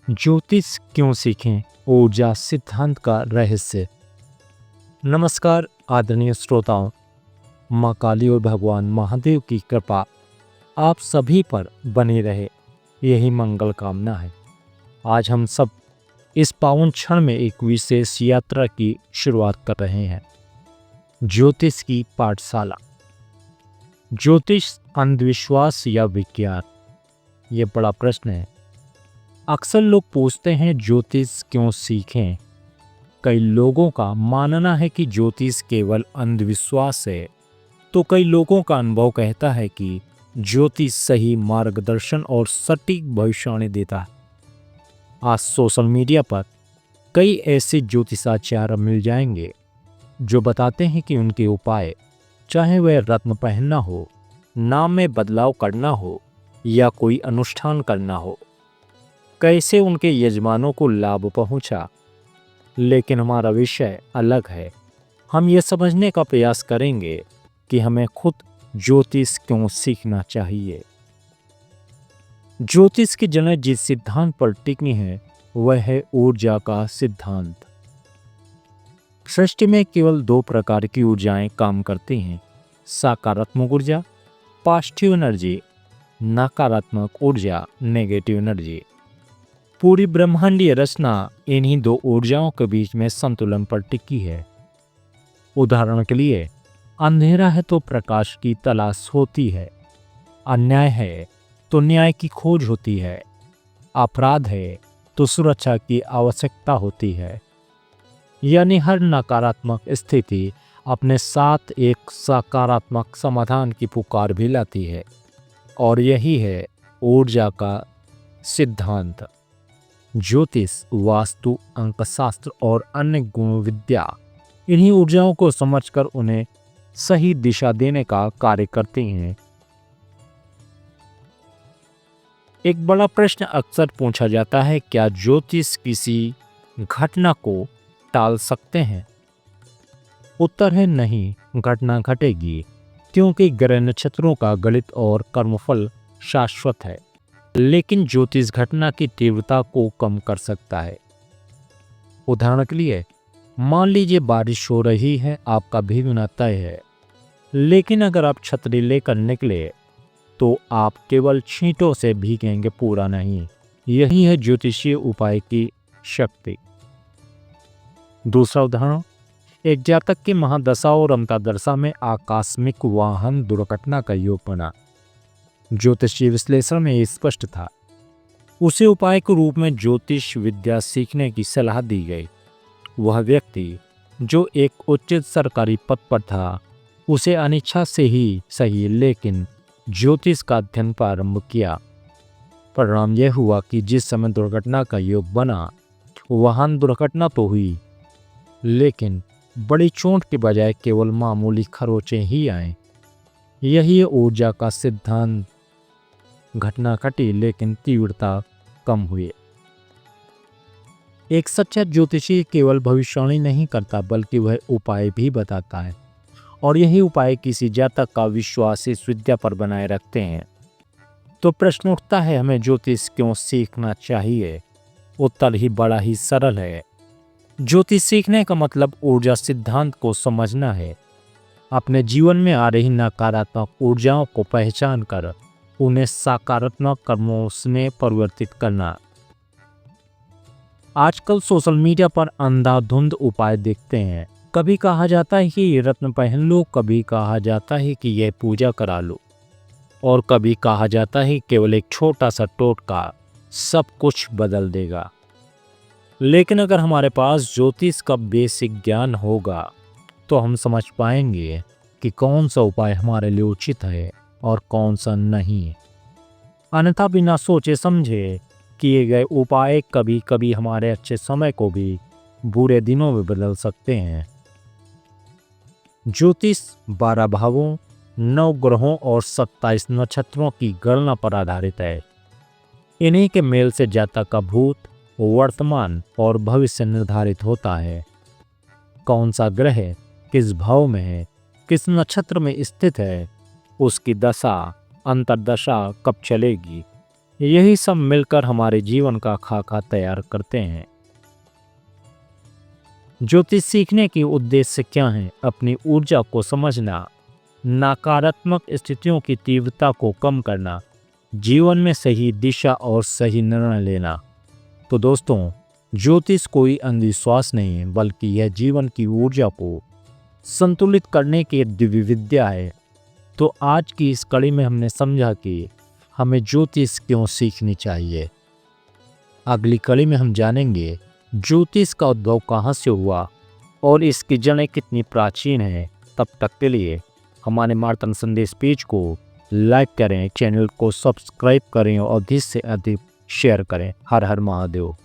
ज्योतिष क्यों सीखें? ऊर्जा सिद्धांत का रहस्य। नमस्कार आदरणीय श्रोताओं, माँ काली और भगवान महादेव की कृपा आप सभी पर बनी रहे, यही मंगल कामना है। आज हम सब इस पावन क्षण में एक विशेष यात्रा की शुरुआत कर रहे हैं, ज्योतिष की पाठशाला। ज्योतिष अंधविश्वास या विज्ञान, ये बड़ा प्रश्न है। अक्सर लोग पूछते हैं ज्योतिष क्यों सीखें। कई लोगों का मानना है कि ज्योतिष केवल अंधविश्वास है, तो कई लोगों का अनुभव कहता है कि ज्योतिष सही मार्गदर्शन और सटीक भविष्यवाणी देता है। आज सोशल मीडिया पर कई ऐसे ज्योतिषाचार्य मिल जाएंगे जो बताते हैं कि उनके उपाय, चाहे वह रत्न पहनना हो, नाम में बदलाव करना हो या कोई अनुष्ठान करना हो, कैसे उनके यजमानों को लाभ पहुंचा। लेकिन हमारा विषय अलग है। हम ये समझने का प्रयास करेंगे कि हमें खुद ज्योतिष क्यों सीखना चाहिए। ज्योतिष की जनक जिस सिद्धांत पर टिकी है वह है ऊर्जा का सिद्धांत। सृष्टि में केवल दो प्रकार की ऊर्जाएं काम करती हैं, सकारात्मक ऊर्जा पॉजिटिव एनर्जी, नकारात्मक ऊर्जा नेगेटिव एनर्जी। पूरी ब्रह्मांडीय रचना इन्हीं दो ऊर्जाओं के बीच में संतुलन पर टिकी है। उदाहरण के लिए, अंधेरा है तो प्रकाश की तलाश होती है, अन्याय है तो न्याय की खोज होती है, अपराध है तो सुरक्षा की आवश्यकता होती है। यानी हर नकारात्मक स्थिति अपने साथ एक सकारात्मक समाधान की पुकार भी लाती है, और यही है ऊर्जा का सिद्धांत। ज्योतिष, वास्तु, अंकशास्त्र और अन्य गुण विद्या इन्हीं ऊर्जाओं को समझकर उन्हें सही दिशा देने का कार्य करती हैं। एक बड़ा प्रश्न अक्सर पूछा जाता है, क्या ज्योतिष किसी घटना को टाल सकते हैं? उत्तर है नहीं, घटना घटेगी, क्योंकि ग्रह नक्षत्रों का गणित और कर्मफल शाश्वत है। लेकिन ज्योतिष घटना की तीव्रता को कम कर सकता है। उदाहरण के लिए, मान लीजिए बारिश हो रही है, आपका भीगना तय है, लेकिन अगर आप छतरी लेकर निकले तो आप केवल छींटों से भीगेंगे, पूरा नहीं। यही है ज्योतिषीय उपाय की शक्ति। दूसरा उदाहरण, एक जातक की महादशा और अंतर्दशा में आकस्मिक वाहन दुर्घटना का योग बना। ज्योतिषीय विश्लेषण में स्पष्ट था। उसे उपाय के रूप में ज्योतिष विद्या सीखने की सलाह दी गई। वह व्यक्ति जो एक उच्च सरकारी पद पर था, उसे अनिच्छा से ही सही, लेकिन ज्योतिष का अध्ययन प्रारंभ किया। परिणाम यह हुआ कि जिस समय दुर्घटना का योग बना, वाहन दुर्घटना तो हुई, लेकिन बड़ी चोट के बजाय केवल मामूली खरोंचे ही आए। यही है ऊर्जा का सिद्धांत। घटना घटी लेकिन तीव्रता कम हुई। एक सच्चा ज्योतिषी केवल भविष्यवाणी नहीं करता, बल्कि वह उपाय भी बताता है, और यही उपाय किसी जातक का विश्वास इस विद्या पर बनाए रखते हैं। तो प्रश्न उठता है, हमें ज्योतिष क्यों सीखना चाहिए? उत्तर ही बड़ा ही सरल है। ज्योतिष सीखने का मतलब ऊर्जा सिद्धांत को समझना है, अपने जीवन में आ रही नकारात्मक ऊर्जाओं को पहचान कर उन्हें सकारात्मक कर्मों में परिवर्तित करना। आजकल सोशल मीडिया पर अंधाधुंध उपाय दिखते हैं। कभी कहा जाता है कि ये रत्न पहन लो, कभी कहा जाता है कि यह पूजा करा लो, और कभी कहा जाता है केवल एक छोटा सा टोटका सब कुछ बदल देगा। लेकिन अगर हमारे पास ज्योतिष का बेसिक ज्ञान होगा तो हम समझ पाएंगे कि कौन सा उपाय हमारे लिए उचित है और कौन सा नहीं। अन्यथा बिना सोचे समझे किए गए उपाय कभी कभी हमारे अच्छे समय को भी बुरे दिनों में बदल सकते हैं। ज्योतिष 12 भावों, 9 ग्रहों और 27 नक्षत्रों की गणना पर आधारित है। इन्हीं के मेल से जातक का भूत, वर्तमान और भविष्य निर्धारित होता है। कौन सा ग्रह किस भाव में है, किस नक्षत्र में स्थित है, उसकी दशा अंतर्दशा कब चलेगी, यही सब मिलकर हमारे जीवन का खाका तैयार करते हैं। ज्योतिष सीखने के उद्देश्य क्या हैं? अपनी ऊर्जा को समझना, नकारात्मक स्थितियों की तीव्रता को कम करना, जीवन में सही दिशा और सही निर्णय लेना। तो दोस्तों, ज्योतिष कोई अंधविश्वास नहीं है, बल्कि यह जीवन की ऊर्जा को संतुलित करने की एक दिव्य विद्या है। तो आज की इस कड़ी में हमने समझा कि हमें ज्योतिष क्यों सीखनी चाहिए। अगली कड़ी में हम जानेंगे ज्योतिष का उद्भव कहाँ से हुआ और इसकी जड़ें कितनी प्राचीन हैं। तब तक के लिए हमारे मार्तंड संदेश पेज को लाइक करें, चैनल को सब्सक्राइब करें और अधिक से अधिक शेयर करें। हर हर महादेव।